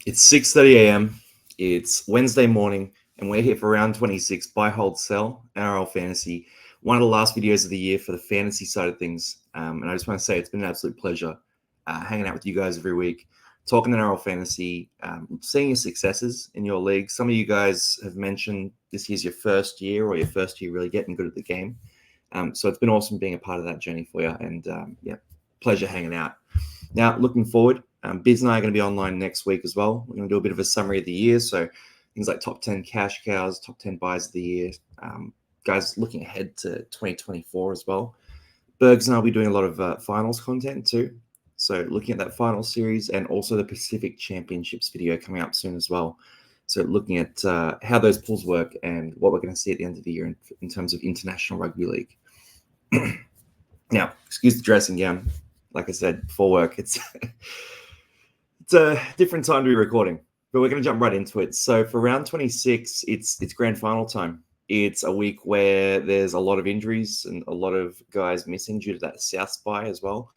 It's 6:30 a.m. It's Wednesday morning, and we're here for round 26, buy, hold, sell, NRL Fantasy. One of the last videos of the year for the fantasy side of things. And I just want to say it's been an absolute pleasure hanging out with you guys every week, talking NRL Fantasy, seeing your successes in your league. Some of you guys have mentioned this year's your first year or your first year really getting good at the game. So it's been awesome being a part of that journey for you. And pleasure hanging out. Now, looking forward, Biz and I are going to be online next week as well. We're going to do a bit of a summary of the year. So things like top 10 cash cows, top 10 buys of the year. Guys, looking ahead to 2024 as well. Bergs and I will be doing a lot of finals content too. So looking at that final series and also the Pacific Championships video coming up soon as well. So looking at how those pools work and what we're going to see at the end of the year in terms of international rugby league. Now, excuse the dressing gown. Like I said, before work, it's a different time to be recording, but we're going to jump right into it. So for round 26, it's grand final time. It's a week where there's a lot of injuries and a lot of guys missing due to that South bye as well.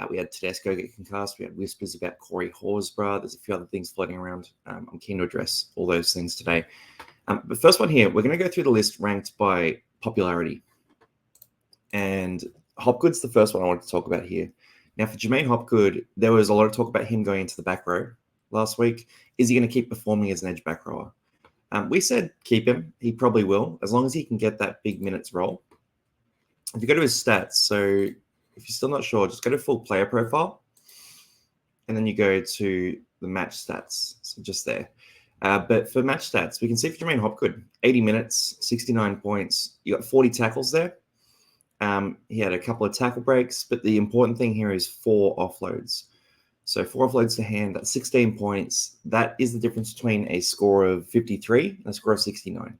We had Tedesco get concussed. We had whispers about Corey Horsburgh. There's a few other things floating around. I'm keen to address all those things today. The first one here, we're going to go through the list ranked by popularity. And Hopgood's the first one I wanted to talk about here. Now, for Jermaine Hopgood, there was a lot of talk about him going into the back row last week. Is he going to keep performing as an edge back rower? We said keep him. He probably will, as long as he can get that big minutes role. If you go to his stats, so if you're still not sure, just go to full player profile, and then you go to the match stats, so just there. But for match stats, we can see for Jermaine Hopgood, 80 minutes, 69 points. You got 40 tackles there. He had a couple of tackle breaks, but the important thing here is 4 offloads. So 4 offloads to hand, that's 16 points. That is the difference between a score of 53 and a score of 69.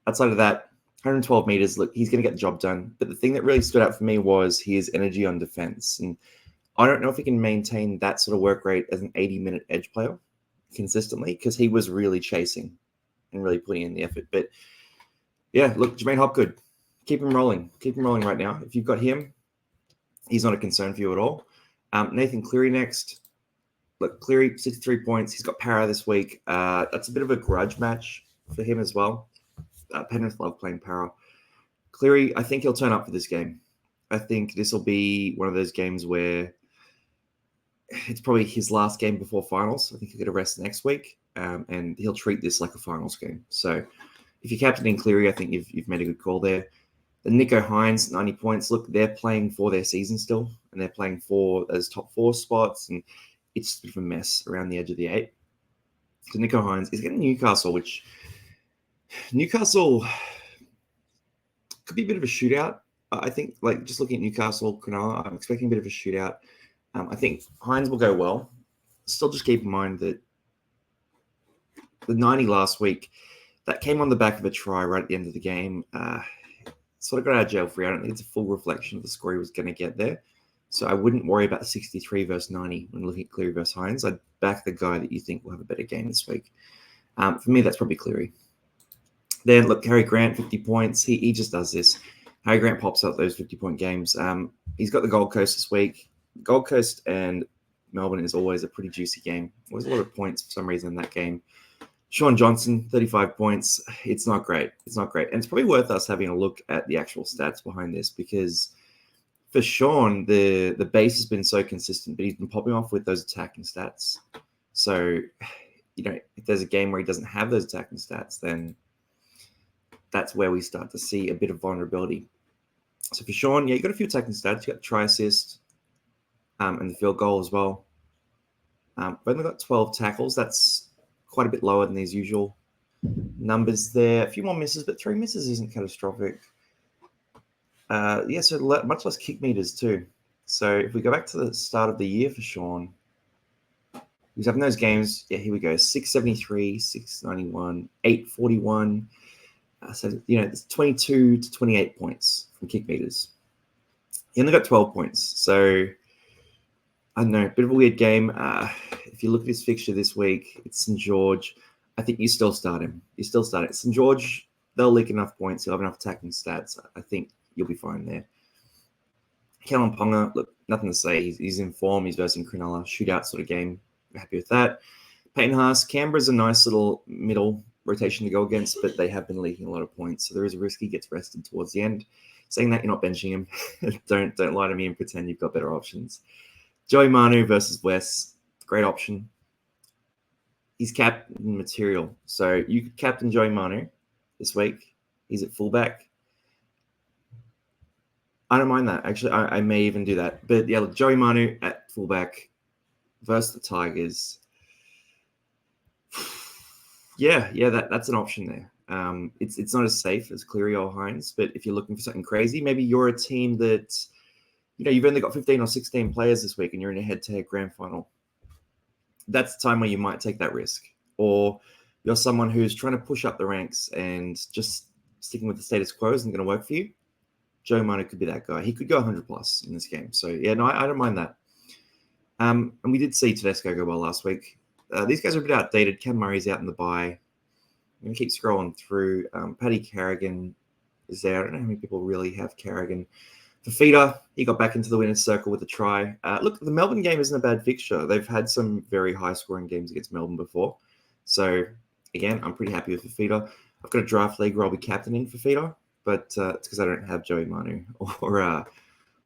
Outside of that, 112 meters, look, he's going to get the job done. But the thing that really stood out for me was his energy on defense. And I don't know if he can maintain that sort of work rate as an 80-minute edge player consistently, because he was really chasing and really putting in the effort. But yeah, look, Jermaine Hopgood, keep him rolling. Keep him rolling right now. If you've got him, he's not a concern for you at all. Nathan Cleary next. Look, Cleary, 63 points. He's got para this week. That's a bit of a grudge match for him as well. Penrith love playing para. Cleary, I think he'll turn up for this game. I think this will be one of those games where it's probably his last game before finals. I think he'll get a rest next week, and he'll treat this like a finals game. So if you're captaining Cleary, I think you've made a good call there. The Nico Hines, 90 points. Look, they're playing for their season still, and they're playing for those top 4 spots, and it's a bit of a mess around the edge of the 8. So Nico Hines is getting Newcastle, which Newcastle could be a bit of a shootout. I think, like, just looking at Newcastle, Cronulla, I'm expecting a bit of a shootout. I think Hines will go well. Still just keep in mind that the 90 last week, that came on the back of a try right at the end of the game. Sort of got out of jail free. I don't think it's a full reflection of the score he was going to get there. So I wouldn't worry about 63 versus 90 when looking at Cleary versus Hines. I'd back the guy that you think will have a better game this week. For me, that's probably Cleary. Then, look, Harry Grant, 50 points. He just does this. Harry Grant pops out those 50-point games. He's got the Gold Coast this week. Gold Coast and Melbourne is always a pretty juicy game. Always a lot of points for some reason in that game. Sean Johnson, 35 points. It's not great. It's not great. And it's probably worth us having a look at the actual stats behind this, because for Sean, the base has been so consistent, but he's been popping off with those attacking stats. So, if there's a game where he doesn't have those attacking stats, then that's where we start to see a bit of vulnerability. So for Sean, you got a few attacking stats. You got try assist and the field goal as well. We've only got 12 tackles. That's quite a bit lower than these usual numbers there. A few more misses, but 3 misses isn't catastrophic. So much less kick meters too. So if we go back to the start of the year for Sean, he's having those games. Yeah, here we go. 673, 691, 841. It's 22 to 28 points from kick meters. He only got 12 points. So I don't know, a bit of a weird game. If you look at his fixture this week, it's St. George. I think you still start him. St. George, they'll leak enough points. He'll have enough attacking stats. I think you'll be fine there. Kellen Ponga, look, nothing to say. He's in form. He's versing Cronulla. Shootout sort of game. We're happy with that. Payne Haas, Canberra's a nice little middle rotation to go against, but they have been leaking a lot of points, so there is a risk he gets rested towards the end. Saying that, you're not benching him. don't lie to me and pretend you've got better options. Joey Manu versus Wes, great option. He's captain material, so you could captain Joey Manu this week. He's at fullback. I don't mind that. Actually, I may even do that. But yeah, look, Joey Manu at fullback versus the Tigers. Yeah, that's an option there. It's not as safe as Cleary or Hines, but if you're looking for something crazy, maybe you're a team that, you've only got 15 or 16 players this week and you're in a head-to-head grand final. That's the time where you might take that risk. Or you're someone who's trying to push up the ranks and just sticking with the status quo isn't going to work for you. Joe Manu could be that guy. He could go 100 plus in this game. So yeah, no, I don't mind that. And we did see Tedesco go well last week. These guys are a bit outdated. Cam Murray's out in the bye. I'm going to keep scrolling through. Paddy Carrigan is there. I don't know how many people really have Carrigan. Fafita, he got back into the winner's circle with a try. Look, the Melbourne game isn't a bad fixture. They've had some very high-scoring games against Melbourne before. So, again, I'm pretty happy with Fafita. I've got a draft league where I'll be captaining Fafita, but it's because I don't have Joey Manu or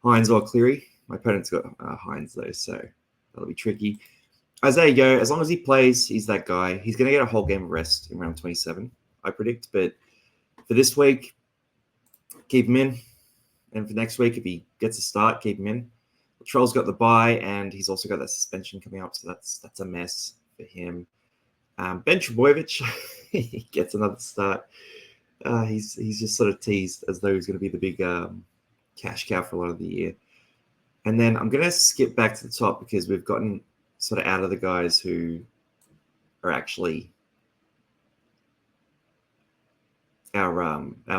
Hines or Cleary. My opponent's got Hines, though, so that'll be tricky. Isaiah Yeo, as long as he plays, he's that guy. He's going to get a whole game of rest in round 27, I predict. But for this week, keep him in. And for next week, if he gets a start, keep him in. Troll's got the bye, and he's also got that suspension coming up, so that's a mess for him. Ben Trbojevic, he gets another start. He's just sort of teased as though he's going to be the big cash cow for a lot of the year. And then I'm going to skip back to the top because we've gotten sort of out of the guys who are actually our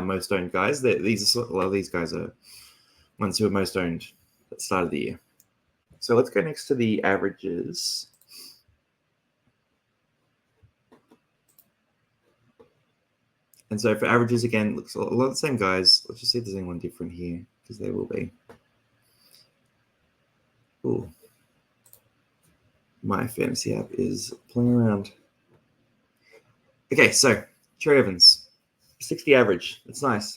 most owned guys. A lot of these guys are ones who are most owned at the start of the year. So let's go next to the averages. And so for averages, again, looks a lot of the same guys. Let's just see if there's anyone different here, because there will be. Ooh. My fantasy app is playing around. Okay, so Cherry Evans, 60 average. That's nice.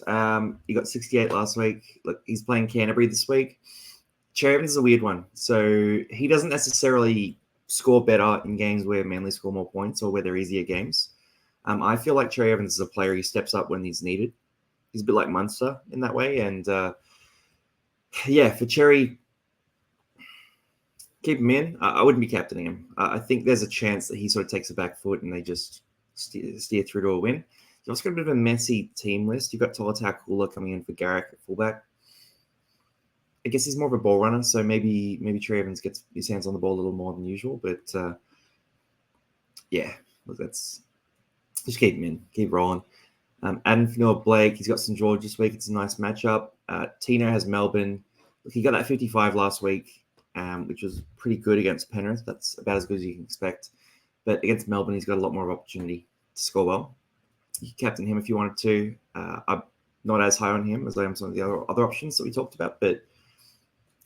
He got 68 last week. Look, he's playing Canterbury this week. Cherry Evans is a weird one. So he doesn't necessarily score better in games where Manly score more points or where they're easier games. I feel like Cherry Evans is a player who steps up when he's needed. He's a bit like Munster in that way. And yeah, for Cherry, keep him in. I wouldn't be captaining him. I think there's a chance that he sort of takes a back foot and they just steer through to a win. You've also got a bit of a messy team list. You've got Tolotau Kula coming in for Garrick at fullback. I guess he's more of a ball runner, so maybe Cherry Evans gets his hands on the ball a little more than usual. But yeah, look, that's just keep him in, keep rolling. Adam Fanua-Blake, he's got St George this week. It's a nice matchup. Tino has Melbourne. Look, he got that 55 last week, which was pretty good against Penrith. That's about as good as you can expect. But against Melbourne, he's got a lot more opportunity to score well. You can captain him if you wanted to. I'm not as high on him as I am some of the other options that we talked about, but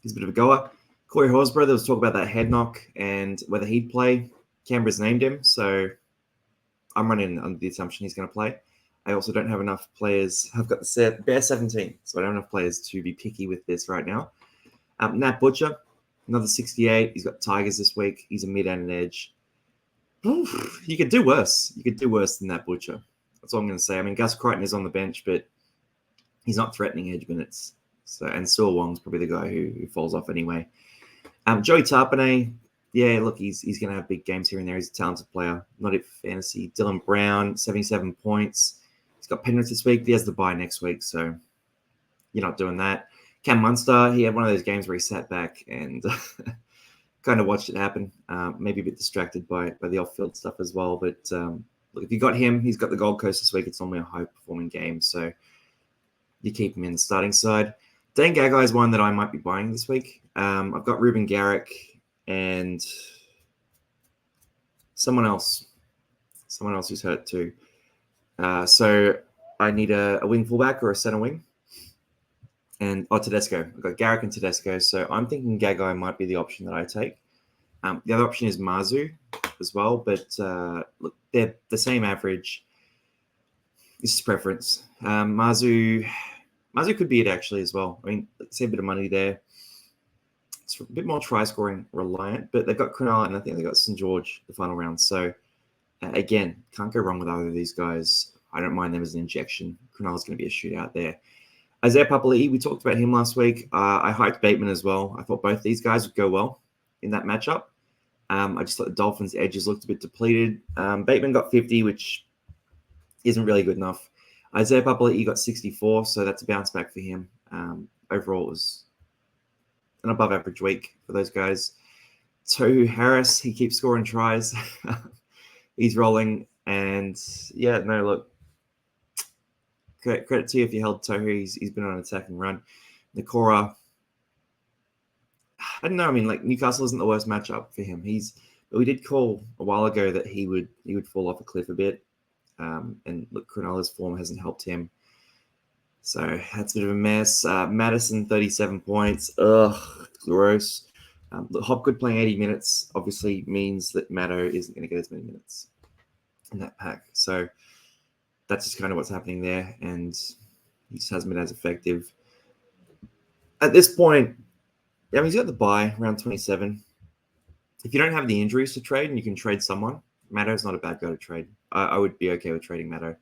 he's a bit of a goer. Corey Horsburgh, there was talk about that head knock and whether he'd play. Canberra's named him, so I'm running under the assumption he's going to play. I also don't have enough players. I've got the bare 17, so I don't have enough players to be picky with this right now. Nat Butcher, another 68. He's got Tigers this week. He's a mid and an edge. Oof, you could do worse. You could do worse than Nat Butcher. That's all I'm going to say. I mean, Gus Crichton is on the bench, but he's not threatening edge minutes. So, and Saul Wong's probably the guy who falls off anyway. Joey Tarpanay, yeah, look, he's going to have big games here and there. He's a talented player. Not it for fantasy. Dylan Brown, 77 points. He's got Penrith this week. He has the bye next week, so you're not doing that. Cam Munster, he had one of those games where he sat back and kind of watched it happen. Maybe a bit distracted by the off-field stuff as well. But look, if you got him, he's got the Gold Coast this week. It's normally a high-performing game, so you keep him in the starting side. Dane Gagai is one that I might be buying this week. I've got Ruben Garrick and someone else who's hurt too. So I need a wing fullback or a center wing. And Tedesco. I've got Garrick and Tedesco. So I'm thinking Gagai might be the option that I take. The other option is Mazu as well, but look, they're the same average. This is preference. Mazu could be it actually as well. I mean, see a bit of money there. It's a bit more try scoring reliant, but they've got Cronulla and I think they've got St. George the final round. So again, can't go wrong with either of these guys. I don't mind them as an injection. Cronulla's going to be a shootout there. Isaiah Papali'i, we talked about him last week. I hyped Bateman as well. I thought both these guys would go well in that matchup. I just thought the Dolphins' edges looked a bit depleted. Bateman got 50, which isn't really good enough. Isaiah Papali'i got 64, so that's a bounce back for him. Overall, it was an above average week for those guys. Tohu Harris, he keeps scoring tries. He's rolling. And yeah, no, look, credit to you if you held Tohu. He's been on an attacking run. Nakora, I don't know. I mean, like Newcastle isn't the worst matchup for him. But we did call a while ago that he would fall off a cliff a bit. And look, Cronulla's form hasn't helped him. So that's a bit of a mess. Madison, 37 points. Ugh, gross. Hopgood playing 80 minutes obviously means that Maddo isn't going to get as many minutes in that pack. So that's just kind of what's happening there. And he just hasn't been as effective. At this point, I mean, he's got the bye around 27. If you don't have the injuries to trade and you can trade someone, Maddo's not a bad guy to trade. I would be okay with trading Maddo.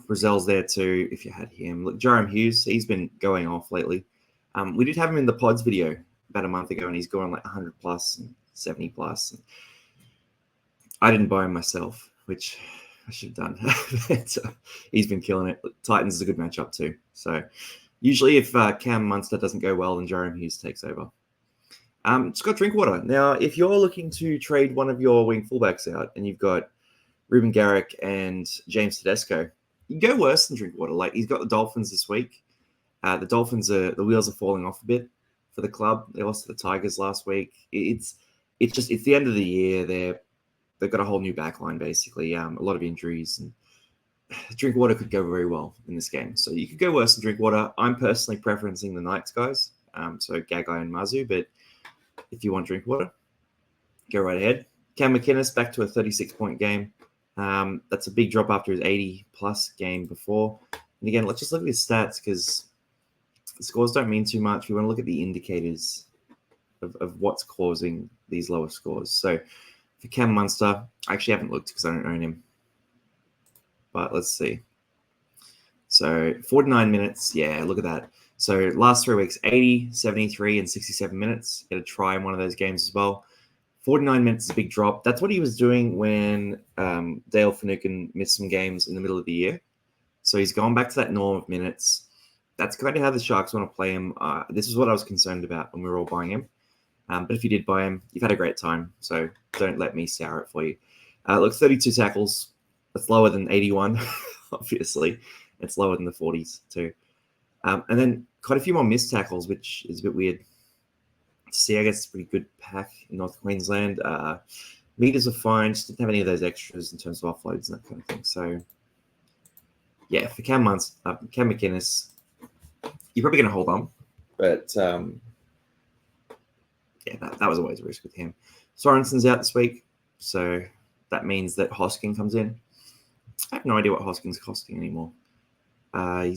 Brazil's there too if you had him. Look, Jerome Hughes, he's been going off lately. We did have him in the pods video about a month ago, and he's going like 100 plus and 70 plus. I didn't buy him myself, which I should have done. But, he's been killing it. Titans is a good matchup too. So usually if Cam Munster doesn't go well, then Jerome Hughes takes over. Scott Drinkwater. Now, if you're looking to trade one of your wing fullbacks out and you've got Ruben Garrick and James Tedesco, you go worse than Drinkwater. Like, he's got the Dolphins this week. The Dolphins the wheels are falling off a bit for the club. They lost to the Tigers last week. It's the end of the year. They've got a whole new backline basically. A lot of injuries, and Drinkwater could go very well in this game. So you could go worse than Drinkwater. I'm personally preferencing the Knights guys. So Gagai and Mazu, but if you want Drinkwater, go right ahead. Cam McInnes back to a 36-point game. That's a big drop after his 80-plus game before. And again, let's just look at his stats because the scores don't mean too much. We want to look at the indicators of what's causing these lower scores. So for Cam Munster, I actually haven't looked because I don't own him. But let's see. So 49 minutes. Yeah, look at that. So last 3 weeks, 80, 73, and 67 minutes. Get a try in one of those games as well. 49 minutes is a big drop. That's what he was doing when Dale Finucane missed some games in the middle of the year. So he's gone back to that norm of minutes. That's kind of how the Sharks want to play him. This is what I was concerned about when we were all buying him. But if you did buy him, you've had a great time. So don't let me sour it for you. Look, 32 tackles. That's lower than 81, obviously. It's lower than the 40s too. And then quite a few more missed tackles, which is a bit weird to see. I guess it's a pretty good pack in North Queensland. Meters are fine. Just didn't have any of those extras in terms of offloads and that kind of thing. So, yeah, for Cam McInnes, you're probably going to hold on. But, yeah, that was always a risk with him. Sorensen's out this week. So that means that Hosking comes in. I have no idea what Hosking's costing anymore. I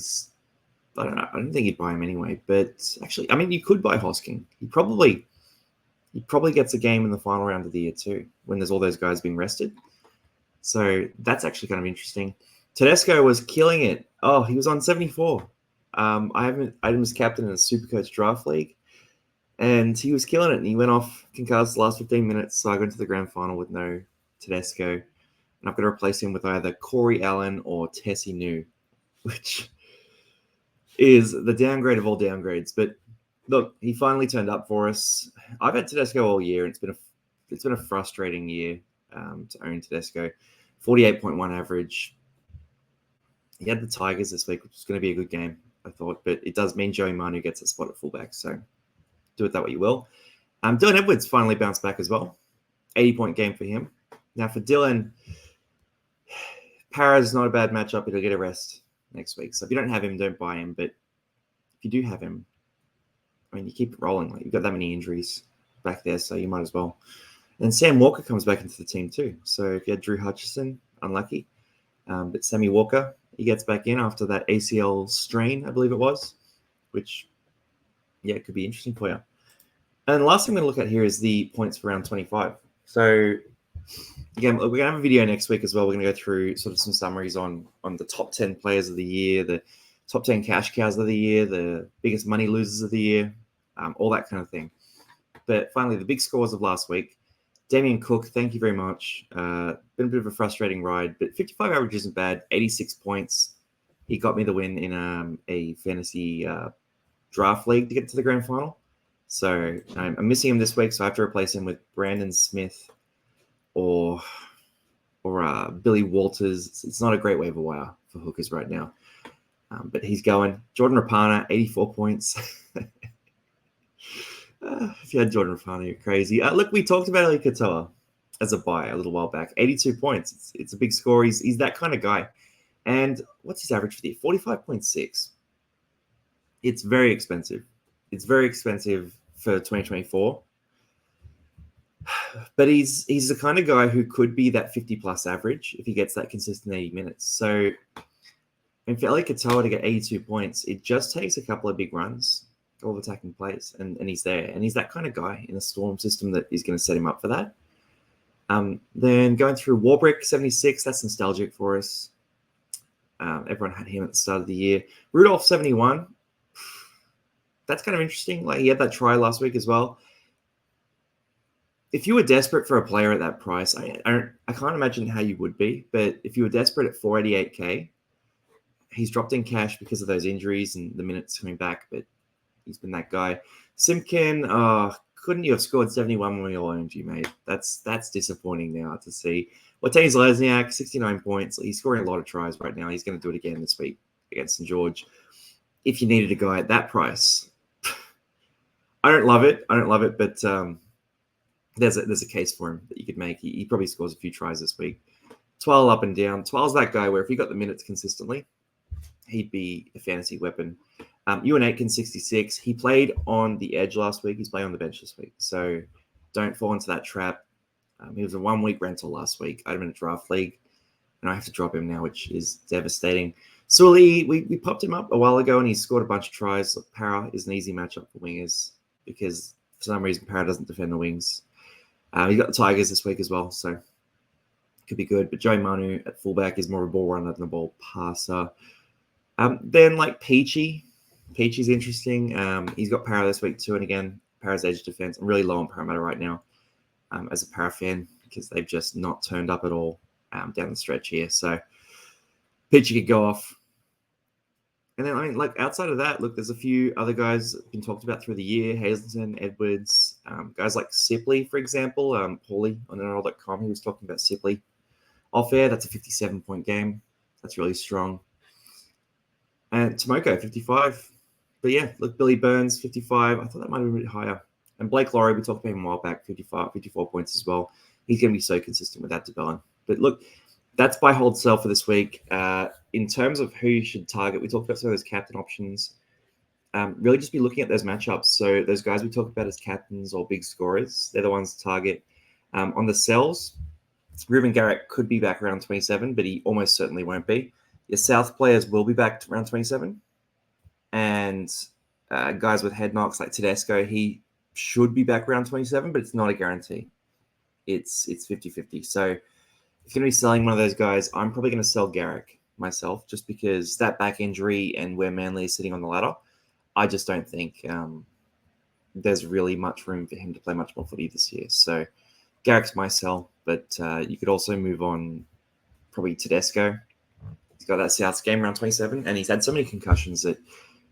don't know. I don't think you'd buy him anyway. But actually, I mean, you could buy Hosking. He probably gets a game in the final round of the year too, when there's all those guys being rested. So that's actually kind of interesting. Tedesco was killing it. Oh, he was on 74. I had him as captain in a Supercoach draft league, and he was killing it. And he went off concussed the last 15 minutes. So I got into the grand final with no Tedesco, and I've got to replace him with either Corey Allen or Tessie New, which is the downgrade of all downgrades. But look, he finally turned up for us. I've had Tedesco all year, and it's been a frustrating year to own Tedesco. 48.1 average. He had the Tigers this week, which is going to be a good game, I thought. But it does mean Joey Manu gets a spot at fullback, so do it that way you will. Dylan Edwards finally bounced back as well. 80-point game for him. Now for Dylan, Para's not a bad matchup. He'll get a rest next week. So if you don't have him, don't buy him. But if you do have him, I mean, you keep it rolling. Like, you've got that many injuries back there, so you might as well. And Sam Walker comes back into the team too. So if you had Drew Hutchison, unlucky. But Sammy Walker, he gets back in after that ACL strain, I believe it was, which, yeah, it could be interesting for you. And the last thing I'm going to look at here is the points for round 25. So again, we're going to have a video next week as well. We're going to go through sort of some summaries on the top 10 players of the year, the top 10 cash cows of the year, the biggest money losers of the year, all that kind of thing. But finally, the big scores of last week. Damien Cook, thank you very much. Been a bit of a frustrating ride, but 55 average isn't bad. 86 points. He got me the win in a fantasy draft league to get to the grand final. So I'm missing him this week, so I have to replace him with Brandon Smith or Billy Walters. It's not a great waiver wire for hookers right now, but he's going. Jordan Rapana, 84 points. If you had Jordan Rapana, you're crazy. Look, we talked about Eli Katoa as a buy a little while back. 82 points. It's a big score. He's that kind of guy. And what's his average for the year? 45.6. It's very expensive. It's very expensive for 2024. But he's the kind of guy who could be that 50-plus average if he gets that consistent 80 minutes. So and for Eli Katoa to get 82 points, it just takes a couple of big runs, all attacking plays, and he's there. And he's that kind of guy in a Storm system that is going to set him up for that. Then going through Warbrick, 76, that's nostalgic for us. Everyone had him at the start of the year. Rudolph, 71. That's kind of interesting. Like, he had that try last week as well. If you were desperate for a player at that price, I can't imagine how you would be. But if you were desperate at 488K, he's dropped in cash because of those injuries and the minutes coming back. But he's been that guy. Simpkin, couldn't you have scored 71 when we all owned you, mate? That's disappointing now to see. Watane Lesniak, 69 points. He's scoring a lot of tries right now. He's going to do it again this week against St. George. If you needed a guy at that price, I don't love it, but there's a case for him that you could make. He probably scores a few tries this week. Twirl up and down. Twirl's that guy where if he got the minutes consistently, he'd be a fantasy weapon. Ewan Aitken, 66. He played on the edge last week. He's playing on the bench this week. So don't fall into that trap. He was a 1-week rental last week. I had him in a draft league, and I have to drop him now, which is devastating. Sully, we popped him up a while ago, and he scored a bunch of tries. Para is an easy matchup for wingers because for some reason Para doesn't defend the wings. He got the Tigers this week as well, so could be good. But Joey Manu at fullback is more of a ball runner than a ball passer. Then like Peachy's interesting. He's got Para this week too, and again, Para's edge defense. I'm really low on Parramatta right now as a Para fan because they've just not turned up at all down the stretch here. So Peachy could go off. And then, I mean, like outside of that, look, there's a few other guys that have been talked about through the year. Hazleton, Edwards, guys like Sipley, for example. Paulie on NRL.com, he was talking about Sipley off air. That's a 57-point game. That's really strong. And Tomoko, 55. But yeah, look, Billy Burns, 55. I thought that might have been a bit higher. And Blake Laurie, we talked about him a while back, 54 points as well. He's going to be so consistent with that DeBellin. But look, that's buy, hold, sell for this week. In terms of who you should target, we talked about some of those captain options. Really just be looking at those matchups. So those guys we talk about as captains or big scorers, they're the ones to target. On the sells, Ruben Garrett could be back around 27, but he almost certainly won't be. Your South players will be back around 27. And guys with head knocks like Tedesco, he should be back around 27, but it's not a guarantee. It's 50-50. So if you're going to be selling one of those guys, I'm probably going to sell Garrick myself just because that back injury and where Manly is sitting on the ladder, I just don't think there's really much room for him to play much more footy this year. So Garrick's my sell, but you could also move on probably Tedesco. He's got that Souths game around 27, and he's had so many concussions that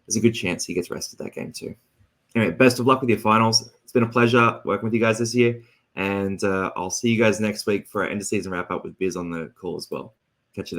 there's a good chance he gets rested that game too. Anyway, best of luck with your finals. It's been a pleasure working with you guys this year. And I'll see you guys next week for our end of season wrap up with Biz on the call as well.